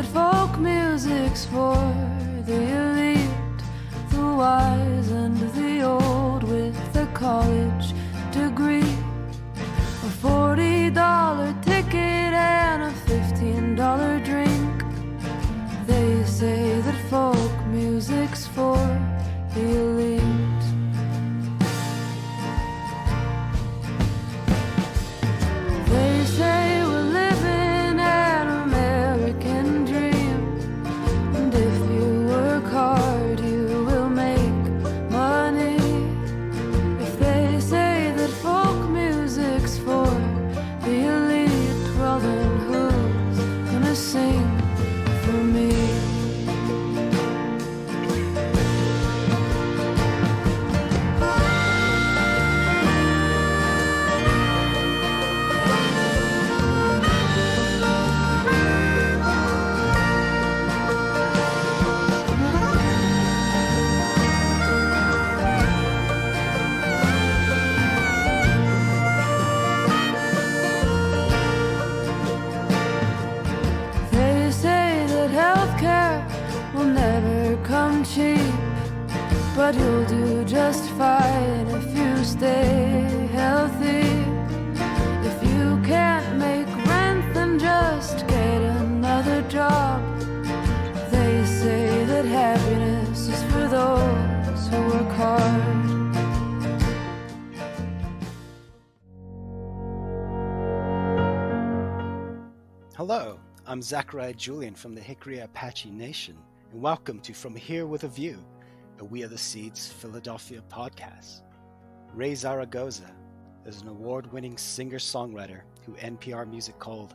that folk music's for the elite, the wise and the old with a college degree. A $40 ticket and a $15 drink. They say that folk music's for the elite. They say we're living an American dream, and if you work hard you will make money. If they say that folk music's for the elite, well then who's gonna sing for me? They say that healthcare will never come cheap, but you'll do just fine if you stay healthy. If you can't make rent, then just get another job. They say that happiness is for those who work hard. Hello, I'm Zachariah Julian from the Hickory Apache Nation, and welcome to From Here With a View, a We Are the Seeds Philadelphia podcast. Raye Zaragoza is an award-winning singer-songwriter who NPR Music called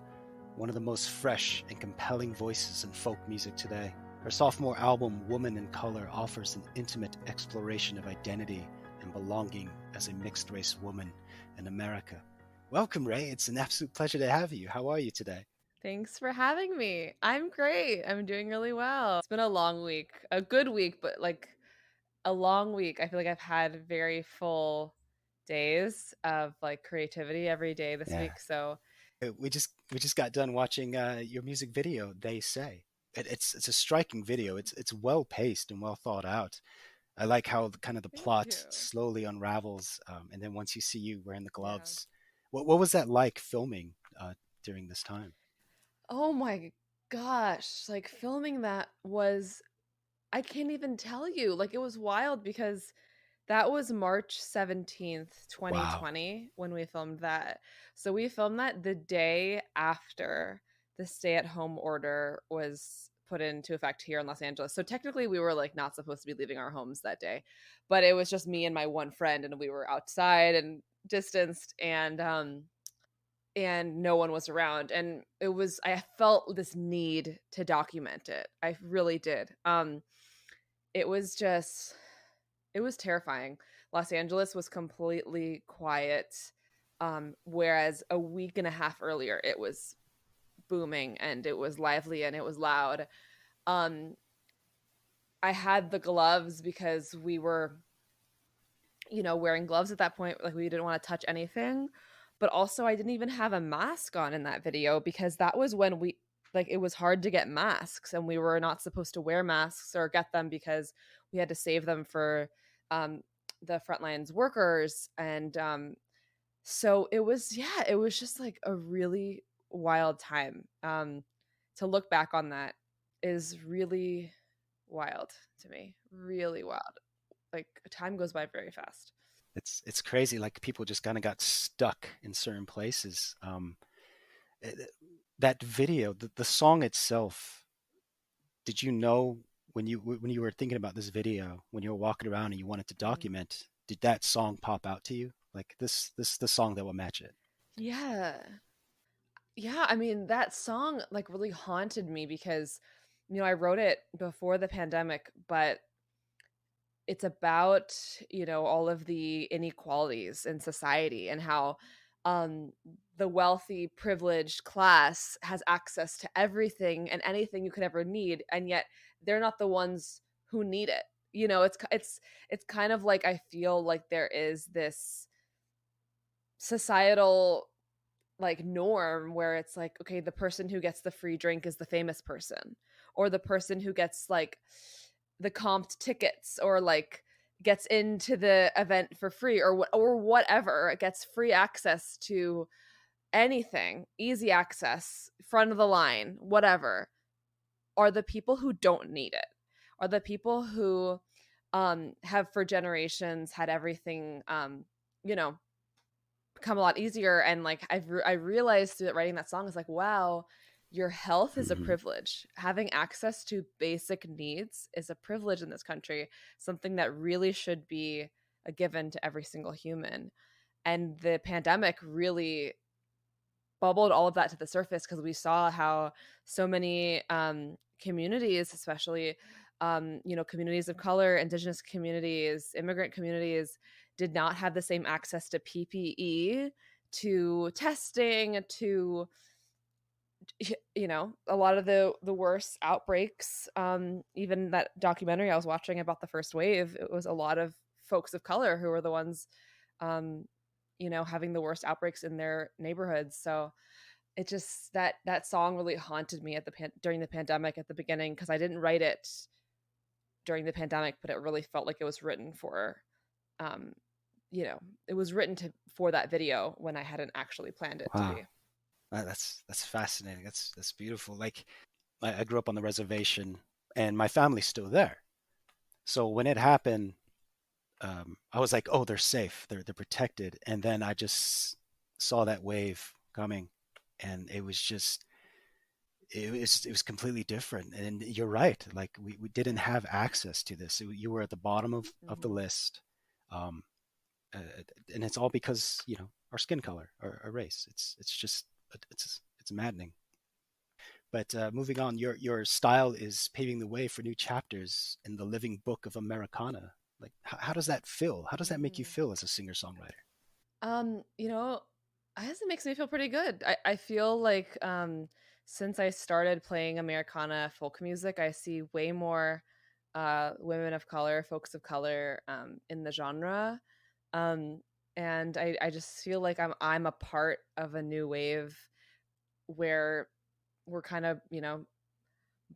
one of the most fresh and compelling voices in folk music today. Her sophomore album, Woman in Color, offers an intimate exploration of identity and belonging as a mixed-race woman in America. Welcome, Raye. It's an absolute pleasure to have you. How are you today? Thanks for having me. I'm great. I'm doing really well. It's been a long week, a good week, but like a long week. I feel like I've had very full days of like creativity every day this Yeah. week. So We just got done watching your music video, They Say. It's a striking video. It's well paced and well thought out. I like how the thank plot you. slowly unravels, and then once you see you wearing the Yeah. gloves, what was that like filming during this time? Oh my gosh. Like filming that was, I can't even tell you. Like it was wild because that was March 17th, Wow. 2020, when we filmed that. So we filmed that the day after the stay-at-home order was put into effect here in Los Angeles. So technically we were like not supposed to be leaving our homes that day. But it was just me and my one friend, and we were outside and distanced, and no one was around, and I felt this need to document it. I really did. It was just, it was terrifying. Los Angeles was completely quiet, whereas a week and a half earlier it was booming and it was lively and it was loud. um I had the gloves because we were, wearing gloves at that point. Like we didn't want to touch anything. But also I didn't even have a mask on in that video because that was when it was hard to get masks, and we were not supposed to wear masks or get them because we had to save them for um, the frontlines workers. And so it was just like a really wild time. To look back on that is really wild to me, really wild. Like time goes by very fast. It's crazy. Like people just kind of got stuck in certain places. Eh, that video, the song itself. Did you know when you were thinking about this video, when you were walking around and you wanted to Mhm. document, did that song pop out to you? Like this the song that will match it. Yeah. Yeah, I mean, that song like really haunted me because I wrote it before the pandemic, but it's about, all of the inequalities in society and how um the wealthy privileged class has access to everything and anything you could ever need, and yet they're not the ones who need it. It's kind of like I feel like there is this societal like norm where it's like, okay, the person who gets the free drink is the famous person, or the person who gets like the comped tickets, or like gets into the event for free, or whatever, it gets free access to anything, easy access, front of the line, whatever, are the people who don't need it, are the people who have for generations had everything you know become a lot easier. And like I realized through writing that song is like, wow, your health is a Hmm. privilege. Having access to basic needs is a privilege in this country, something that really should be a given to every single human. And the pandemic really bubbled all of that to the surface, because we saw how so many communities, especially communities of color, indigenous communities, immigrant communities, did not have the same access to PPE, to testing, to a lot of the worst outbreaks. Even that documentary I was watching about the first wave, it was a lot of folks of color who were the ones um having the worst outbreaks in their neighborhoods. So it just, that song really haunted me during the pandemic at the beginning, because I didn't write it during the pandemic, but it really felt like it was written for um it was written for that video when I hadn't actually planned it to Wow. be. That's fascinating. That's beautiful. Like I grew up on the reservation and my family's still there. So when it happened, I was like, oh, they're safe. They're protected. And then I just saw that wave coming and it was completely different. And you're right. Like we didn't have access to this. You were at the bottom of the Mhm. list. Um, uh, and it's all because, our skin color, our race. It's maddening. But moving on, your style is paving the way for new chapters in the living book of Americana. Like, how does that feel? How does that make you Mhm. feel as a singer songwriter? Um, you know, I guess it makes me feel pretty good. I feel like since I started playing Americana folk music, I see way more women of color, folks of color in the genre. Um, and I just feel like I'm a part of a new wave where we're kind of,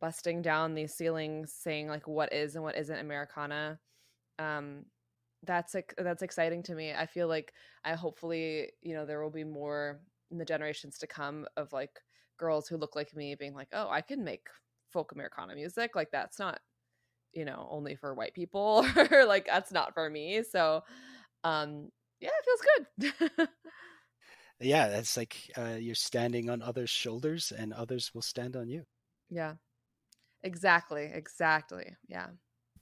busting down these ceilings, saying like what is and what isn't Americana. Um, that's exciting to me. I feel like I hopefully, there will be more in the generations to come of like girls who look like me being like, "Oh, I can make folk Americana music. Like that's not, only for white people or like that's not for me." So, um yeah, it feels good. Yeah, it's like you're standing on others' shoulders, and others will stand on you. Yeah. Exactly. Exactly. Yeah.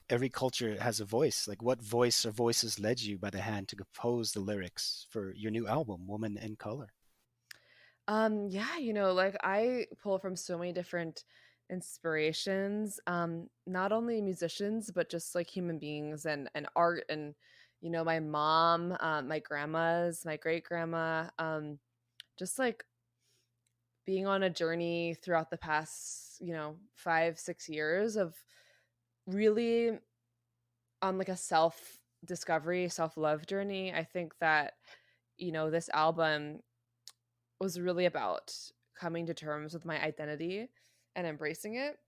Every culture has a voice. Like, what voice or voices led you by the hand to compose the lyrics for your new album, Woman in Color? Yeah, like I pull from so many different inspirations, not only musicians, but just like human beings and art and my mom, my grandmas, my great grandma, just like being on a journey throughout the past, 5, 6 years of really on like a self discovery, self love journey. I think that, this album was really about coming to terms with my identity and embracing it.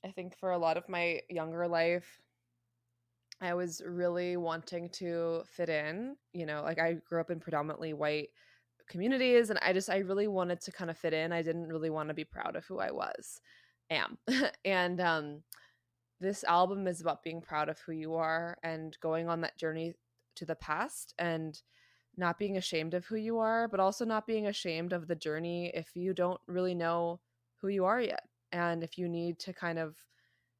I think for a lot of my younger life, I was really wanting to fit in. Like I grew up in predominantly white communities, and I really wanted to kind of fit in. I didn't really want to be proud of who I am. And this album is about being proud of who you are and going on that journey to the past, and not being ashamed of who you are, but also not being ashamed of the journey if you don't really know who you are yet. And if you need to kind of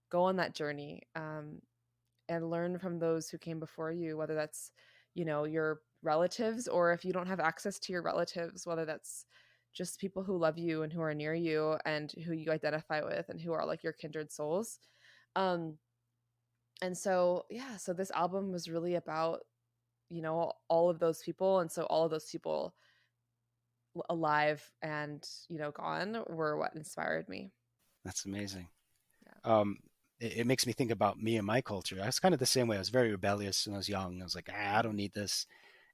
go on that journey and learn from those who came before you, whether that's, your relatives, or if you don't have access to your relatives, whether that's just people who love you and who are near you and who you identify with and who are like your kindred souls. Um, and so, yeah, so this album was really about, all of those people. And so all of those people alive and gone were what inspired me. That's amazing. Yeah. Um, it makes me think about me and my culture. I was kind of the same way. I was very rebellious when I was young. I was like, I don't need this.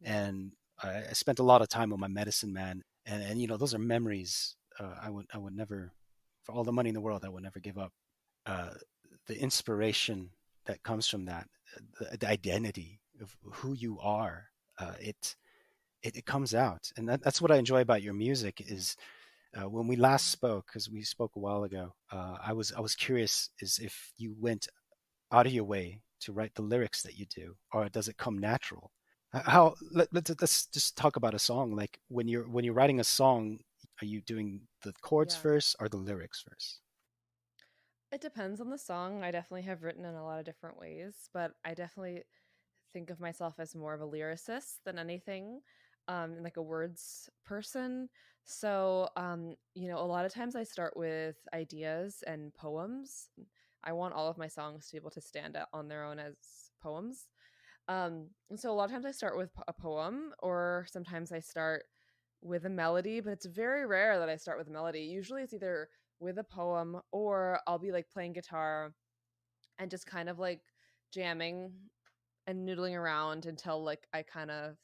Yeah. And I spent a lot of time with my medicine man. and those are memories. I would never, for all the money in the world, I would never give up. Uh, the inspiration that comes from that, the identity of who you are, it comes out, and that's what I enjoy about your music. Is when we last spoke, because we spoke a while ago, I was curious is if you went out of your way to write the lyrics that you do, or does it come natural? How let's just talk about a song. Like when you're writing a song, are you doing the chords Yeah. first or the lyrics first? It depends on the song. I definitely have written in a lot of different ways, but I definitely think of myself as more of a lyricist than anything, and like a words person. So, a lot of times I start with ideas and poems. I want all of my songs to be able to stand out on their own as poems. And so a lot of times I start with a poem, or sometimes I start with a melody, but it's very rare that I start with a melody. Usually it's either with a poem, or I'll be like playing guitar and just kind of like jamming and noodling around until like I kind of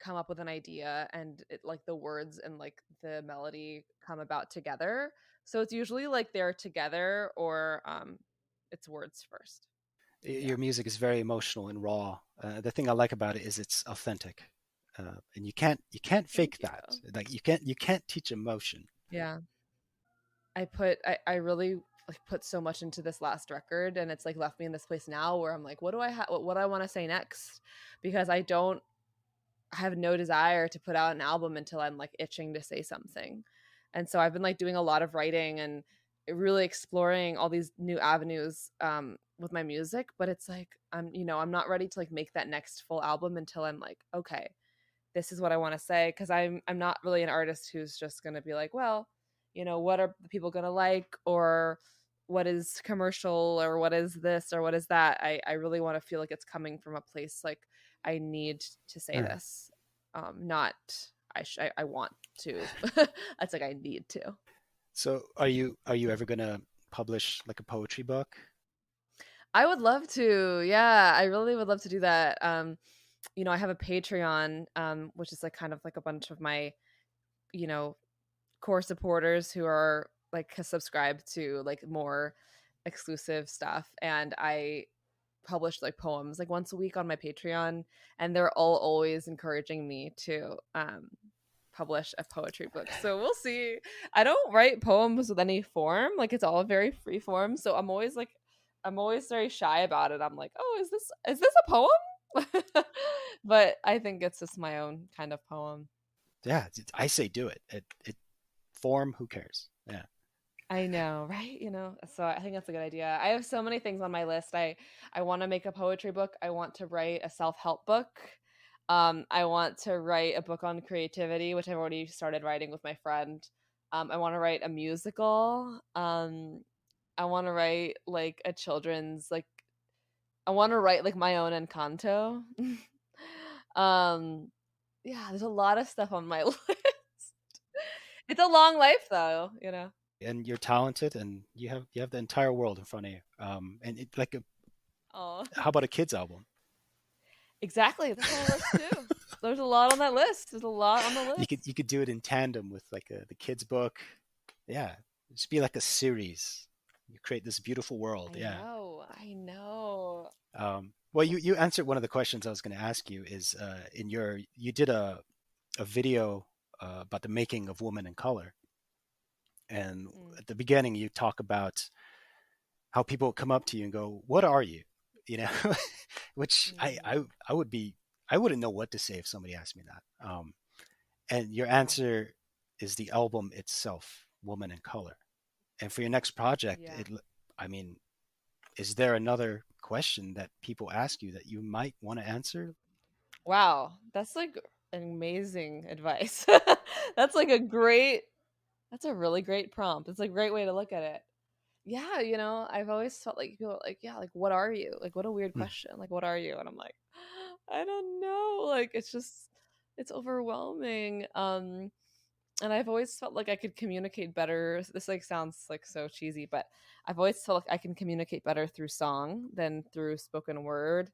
come up with an idea, and it like the words and like the melody come about together. So it's usually like they're together, or it's words first. Yeah. Your music is very emotional and raw. The thing I like about it is it's authentic, and you can't fake Thank that. you. Like you can't teach emotion. Yeah. I really like put so much into this last record, and it's like left me in this place now where I'm like, what do I have, what do I want to say next? Because I have no desire to put out an album until I'm like itching to say something. And so I've been like doing a lot of writing and really exploring all these new avenues with my music, but it's like I'm not ready to like make that next full album until I'm like, okay, this is what I want to say, because I'm not really an artist who's just going to be like, well, what are the people going to like, or what is commercial, or what is this, or what is that. I really want to feel like it's coming from a place like I need to say Yeah. this, not I want to. It's like I need to. So are you ever gonna publish like a poetry book? I would love to. Yeah, I really would love to do that. I have a Patreon, which is like kind of like a bunch of my, you know, core supporters who are like subscribed to like more exclusive stuff, and I publish like poems like once a week on my Patreon, and they're all always encouraging me to publish a poetry book. So we'll see. I don't write poems with any form. Like it's all very free form. So I'm always very shy about it. I'm like, "Oh, is this a poem?" But I think it's just my own kind of poem. Yeah, I say do it. It form, who cares? Yeah. I know, right? So I think that's a good idea. I have so many things on my list. I want to make a poetry book. I want to write a self-help book. I want to write a book on creativity, which I've already started writing with my friend. I want to write a musical. I want to write like a children's like I want to write like my own Encanto. um yeah, there's a lot of stuff on my list. It's a long life though. And you're talented, and you have the entire world in front of you. And Oh. how about a kids album? Exactly. That's on my list too. There's a lot on that list. There's a lot on the You list. could do it in tandem with like the kids book. Yeah, just be like a series. You create this beautiful world. I Yeah. know. I know. Well, you answered one of the questions I was going to ask you. Is you did a video about the making of Woman in Color, and Mm, at the beginning you talk about how people come up to you and go, "What are you?" You know, which mhm. I wouldn't know what to say if somebody asked me that. And your Yeah. answer is the album itself, Woman in Color. And for your next project, Yeah. I mean, is there another question that people ask you that you might want to answer? Wow. That's like an amazing advice. That's like that's a really great prompt. It's a great way to look at it. Yeah, I've always felt like people are like, yeah, like what are you? Like what a weird Hmm. question. Like what are you? And I'm like, I don't know. Like it's overwhelming. And I've always felt like I could communicate better. This like sounds like so cheesy, but I've always felt like I can communicate better through song than through spoken word.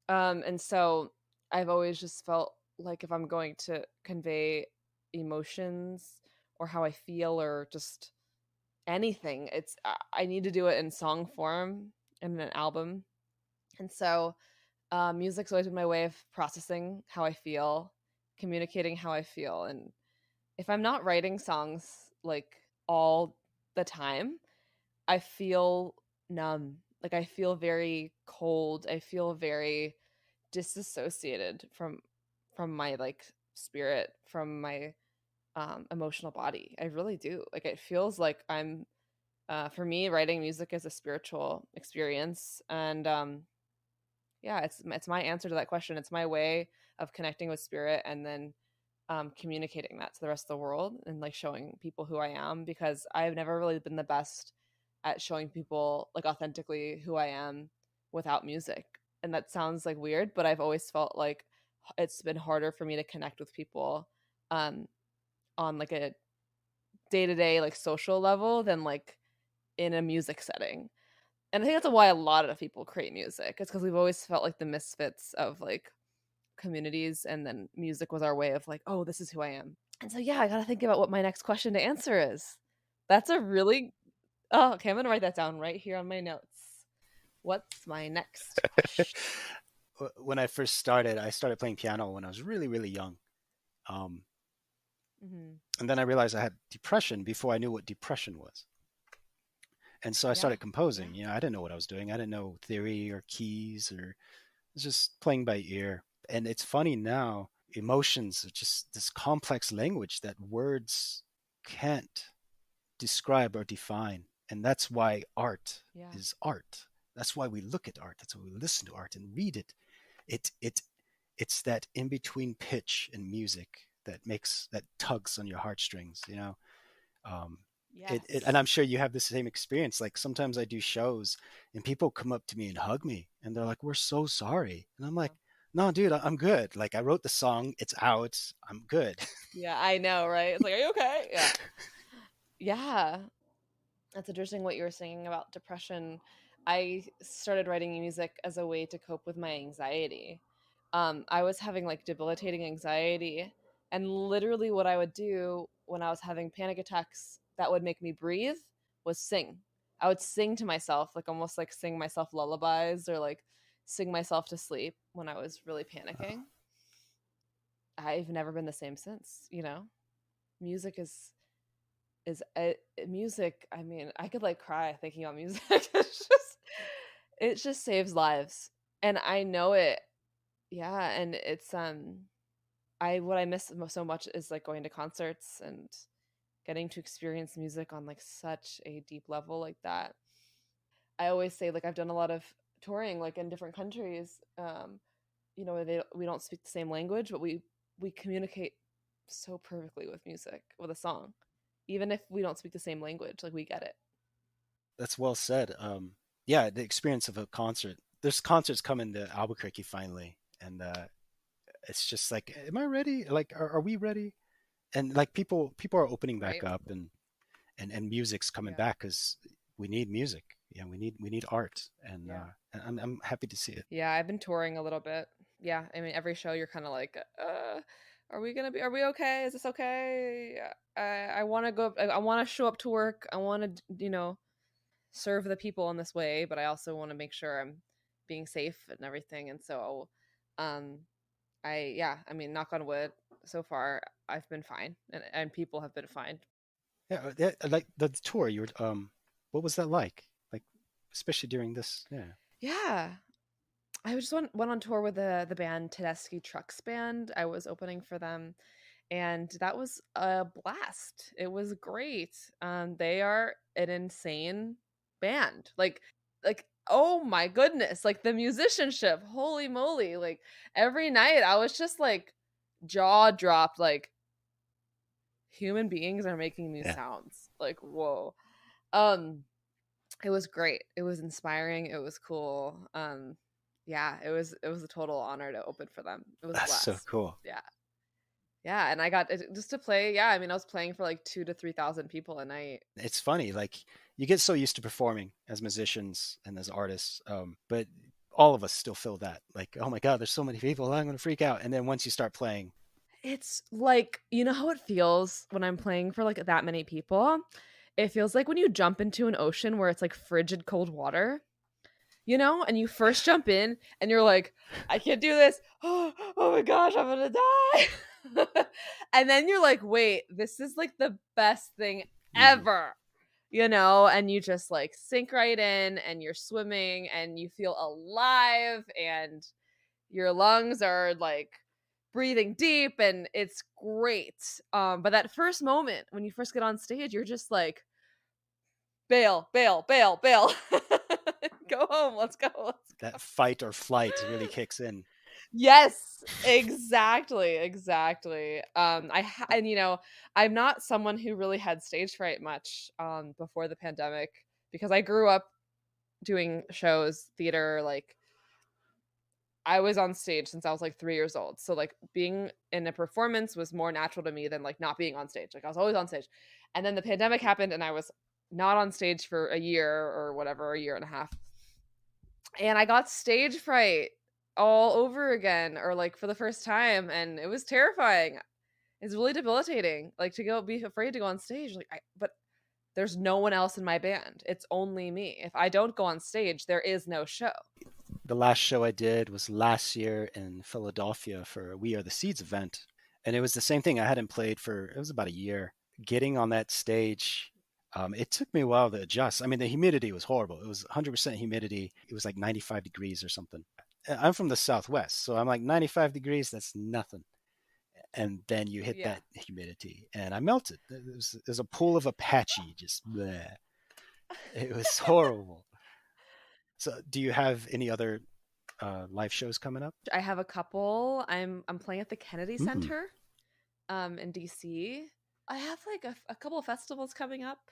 And so I've always just felt like if I'm going to convey, emotions or how I feel or just anything. I need to do it in song form in an album. And so music's always been my way of processing how I feel, communicating how I feel. And if I'm not writing songs like all the time, I feel numb. Like I feel very cold. I feel very disassociated from my like spirit, from my emotional body. I really do. Like it feels like I'm for me writing music is a spiritual experience and yeah, it's my answer to that question. It's my way of connecting with spirit and then communicating that to the rest of the world and like showing people who I am because I've never really been the best at showing people like authentically who I am without music. And that sounds like weird, but I've always felt like it's been harder for me to connect with people um, on like a day to day like social level than like in a music setting. And I think that's why a lot of people create music. It's because we've always felt like the misfits of like communities, and then music was our way of like, oh, this is who I am. And so yeah, I gotta think about what my next question to answer is. That's a really okay. I'm gonna write that down right here on my notes. What's my next question? When I started playing piano when I was really, really young. Um, Hmm. and then I realized I had depression before I knew what depression was. And so I Yeah, started yeah, composing. I didn't know what I was doing. I didn't know theory or keys or I was just playing by ear. And it's funny now, emotions are just this complex language that words can't describe or define. And that's why art yeah, is art. That's why we look at art. That's why we listen to art and read it. It it it's that in between pitch in music that tugs on your heartstrings. Um, and I'm yes, sure you have the same experience. Like sometimes I do shows and people come up to me and hug me and they're like, "We're so sorry," and I'm like, yeah, "No, dude, I'm good. Like I wrote the song, it's out, I'm good." yeah. I know, right? It's like, are you okay? Yeah, yeah. That's interesting what you were saying about depression. I started writing music as a way to cope with my anxiety. I was having like debilitating anxiety, and literally what I would do when I was having panic attacks that would make me breathe was sing. I would sing to myself, like almost like sing myself lullabies or like sing myself to sleep when I was really Oh, panicking. I've never been the same since. Music is music. I mean, I could like cry thinking about music. It just saves lives, and I know it. Yeah, and it's I what I miss so much is like going to concerts and getting to experience music on like such a deep level like that. I always say like I've done a lot of touring like in different countries, where we don't speak the same language, but we communicate so perfectly with music, with a song, even if we don't speak the same language, like we get it. that's well said. Yeah, the experience of a concert. There's concerts coming to Albuquerque finally, and it's just like, am I ready? Like, are we ready? And like people are opening back Right? up, and music's coming Yeah. back because we need music. Yeah, we need art, and Yeah. I'm happy to see it. Yeah, I've been touring a little bit. Yeah, I mean, every show you're kind of like, are we okay? Is this okay? I want to go, I want to show up to work. I want to, serve the people in this way, but I also want to make sure I'm being safe and everything. And so, um, yeah, I mean, knock on wood, so far I've been fine, and people have been fine. Yeah, like the tour. What was that like? Like, especially during this. Yeah. Yeah, I just went on tour with the band Tedeschi Trucks Band. I was opening for them, and that was a blast. It was great. They are an insane band. Like oh my goodness, like the musicianship. Holy moly! Like every night, I was just like jaw dropped. Like human beings are making these Yeah. sounds. Like whoa. Um, it was great. It was inspiring. It was cool. Yeah, it was a total honor to open for them. It was a That's so blast. cool. Yeah. Yeah, and I got just to play. Yeah, I mean, I was playing for like 2 to 3 thousand people a night. It's funny, like you get so used to performing as musicians and as artists, but all of us still feel that. Like, oh my God, there's so many people, I'm going to freak out. And then once you start playing, It's like, you know how it feels when I'm playing for like that many people? It feels like when you jump into an ocean where it's like frigid cold water, you know, and you first jump in and you're like, I can't do this. Oh my gosh, I'm gonna die. And then you're like, wait, this is like the best thing Mhm. ever, you know, and you just like sink right in and you're swimming and you feel alive and your lungs are like breathing deep and it's great. But that first moment when you first get on stage, you're just like, bail, bail, bail, bail. Go home. Let's go. Let's go. That fight or flight really kicks in. Yes, exactly, exactly. And you know, I'm not someone who really had stage fright much before the pandemic because I grew up doing shows, theater, like I was on stage since I was like 3 years old. So like being in a performance was more natural to me than like not being on stage. Like I was always on stage. And then the pandemic happened and I was not on stage for a year or whatever, a year and a half. And I got stage fright all over again or like for the first time and it was terrifying. It's really debilitating like to go be afraid to go on stage but there's no one else in my band. It's only me. If I don't go on stage, there is no show. The last show I did was last year in Philadelphia for a We Are the Seeds event. And it was the same thing. I hadn't played for, it was about a year. Getting on that stage, it took me a while to adjust. I mean, the humidity was horrible. It was 100% humidity. It was like 95 degrees or something. I'm from the Southwest, so I'm like 95 degrees, that's nothing. And then you hit Yeah. that humidity, and I melted. There's a pool of Apache, just bleh. It was horrible. So, do you have any other live shows coming up? I have a couple. I'm playing at the Kennedy Mm. Center in DC. I have like a couple of festivals coming up.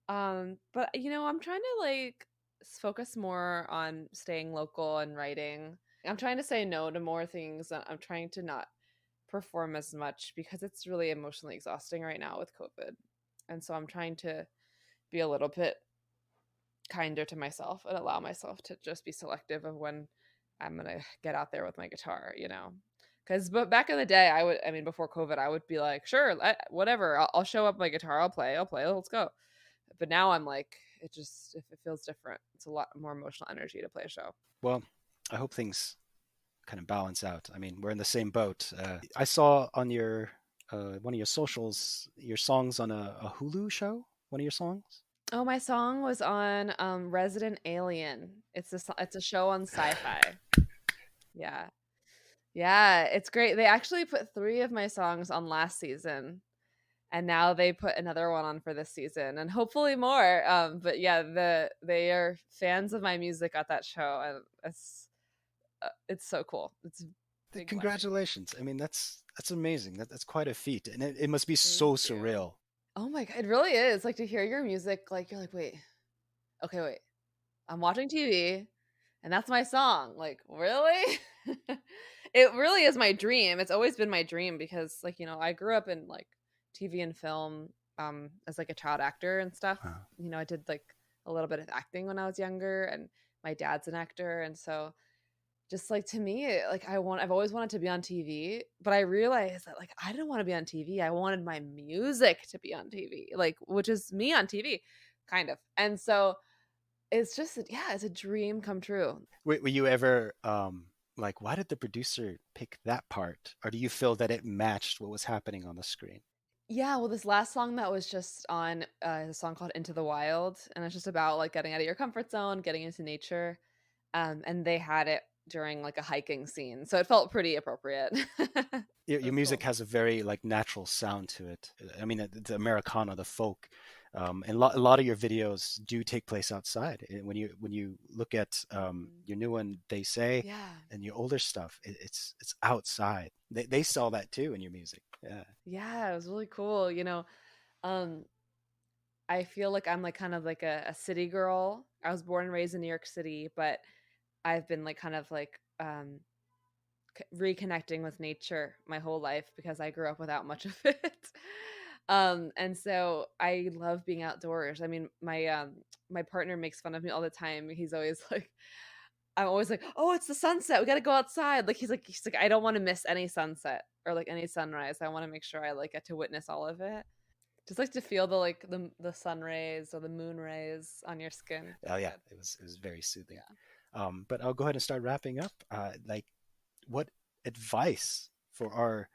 But you know, I'm trying to like focus more on staying local and writing. I'm trying to say no to more things. I'm trying to not perform as much because it's really emotionally exhausting right now with COVID. And so I'm trying to be a little bit kinder to myself and allow myself to just be selective of when I'm going to get out there with my guitar, you know. Cuz but back in the day I mean before COVID I would be like, sure, whatever. I'll show up my guitar, I'll play, let's go. But now I'm like if it feels different. It's a lot more emotional energy to play a show. Well, I hope things kind of balance out. I mean, we're in the same boat. I saw on your one of your socials your songs on a Hulu show. One of your songs. Oh, my song was on Resident Alien. It's a show on Sci-Fi. Yeah. Yeah, it's great. They actually put 3 of my songs on last season and now they put another one on for this season and hopefully more. But yeah, they are fans of my music at that show and it's so cool. It's a big blessing. Congratulations! I mean, that's amazing. That's quite a feat, and it must be so Thank you. surreal. Oh my God, it really is. Like to hear your music, like you're like, wait, okay, wait. I'm watching TV and that's my song. Like, really? It really is my dream. It's always been my dream because like, you know, I grew up in like TV and film as like a child actor and stuff. Wow. You know, I did like a little bit of acting when I was younger and my dad's an actor and so just like to me like I've always wanted to be on TV, but I realized that like I didn't want to be on TV. I wanted my music to be on TV, like which is me on TV kind of. And so it's just yeah, it's a dream come true. Were you ever like, why did the producer pick that part, or do you feel that it matched what was happening on the screen? Yeah, well, this last song that was just on a song called Into the Wild, and it's just about like getting out of your comfort zone, getting into nature. And they had it during like a hiking scene, so it felt pretty appropriate. Your That's music cool. has a very like natural sound to it. I mean, the Americana, the folk, and a lot of your videos do take place outside. When you look at Mhm. your new one, They Say, Yeah. and your older stuff, it's outside. They sell that too in your music. Yeah. Yeah, it was really cool. You know, um, I feel like I'm like kind of like a city girl. I was born and raised in New York City, but I've been like kind of like reconnecting with nature my whole life because I grew up without much of it. And so I love being outdoors. I mean, my partner makes fun of me all the time. He's always like I'm always like, "Oh, it's the sunset. We got to go outside." Like he's like I don't want to miss any sunset. or like any sunrise. I want to make sure I like get to witness all of it. Just like to feel the like the sun rays or the moon rays on your skin. Oh yeah, Good. it was very soothing. Yeah. But I'll go ahead and start wrapping up. Like, what advice for our,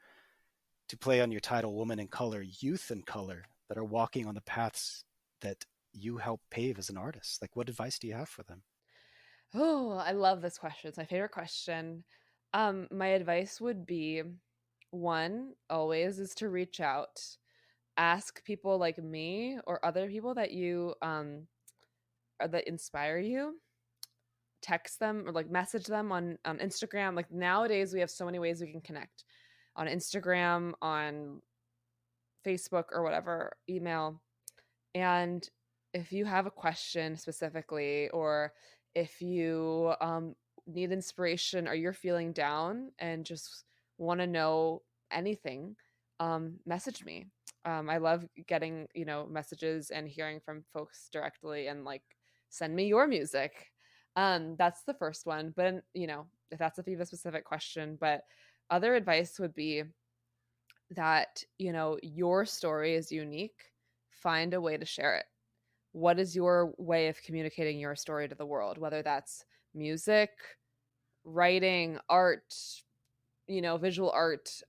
to play on your title, Woman in Color, youth in color that are walking on the paths that you help pave as an artist? Like, what advice do you have for them? Oh, I love this question. It's my favorite question. My advice would be, one, always is to reach out. Ask people like me or other people that you or that inspire you. Text them or like message them on Instagram. Like nowadays we have so many ways we can connect. On Instagram, on Facebook or whatever, email. And if you have a question specifically, or if you need inspiration or you're feeling down and just want to know anything, message me. I love getting, messages and hearing from folks directly, and like send me your music. That's the first one. But, if that's a Viva specific question, but other advice would be that, your story is unique. Find a way to share it. What is your way of communicating your story to the world? Whether that's music, writing, art, visual art.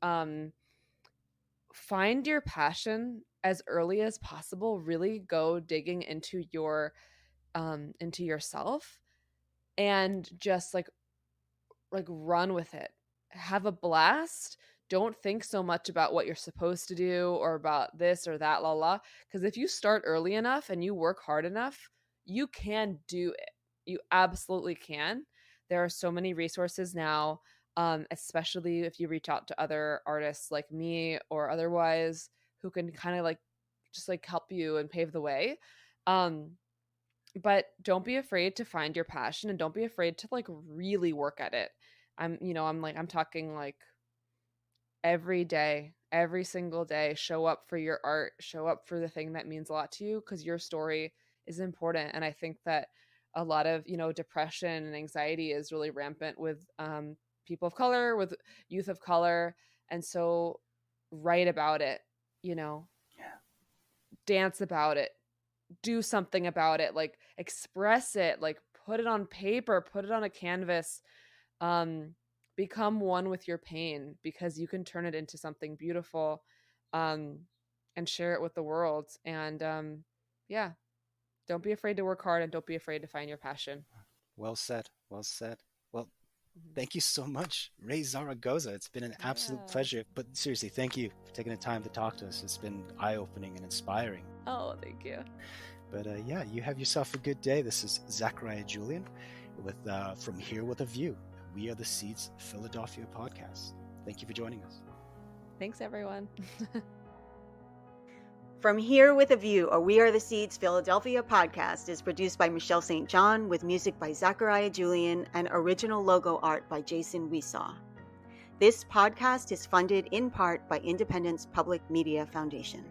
Find your passion as early as possible. Really go digging into into yourself, and just like run with it. Have a blast. Don't think so much about what you're supposed to do or about this or that, la la. Because if you start early enough and you work hard enough, you can do it. You absolutely can. There are so many resources now, especially if you reach out to other artists like me or otherwise, who can kind of like just like help you and pave the way. But don't be afraid to find your passion, and don't be afraid to like really work at it. I'm talking like every day, every single day, show up for your art, show up for the thing that means a lot to you, because your story is important. And I think that a lot of, depression and anxiety is really rampant with people of color, with youth of color. And so write about it, Yeah. dance about it, do something about it, like express it, like put it on paper, put it on a canvas. Become one with your pain, because you can turn it into something beautiful, and share it with the world. And yeah, don't be afraid to work hard, and don't be afraid to find your passion. Well said. Well said. Well, Mhm. thank you so much, Raye Zaragoza. It's been an absolute Yeah. pleasure. But seriously, thank you for taking the time to talk to us. It's been eye-opening and inspiring. Oh, thank you. But yeah, you have yourself a good day. This is Zachariah Julian with From Here with a View. We Are the Seeds Philadelphia podcast. Thank you for joining us. Thanks, everyone. From Here with a View, a We Are the Seeds Philadelphia podcast is produced by Michelle St. John, with music by Zachariah Julian and original logo art by Jason Weesaw. This podcast is funded in part by Independence Public Media Foundation.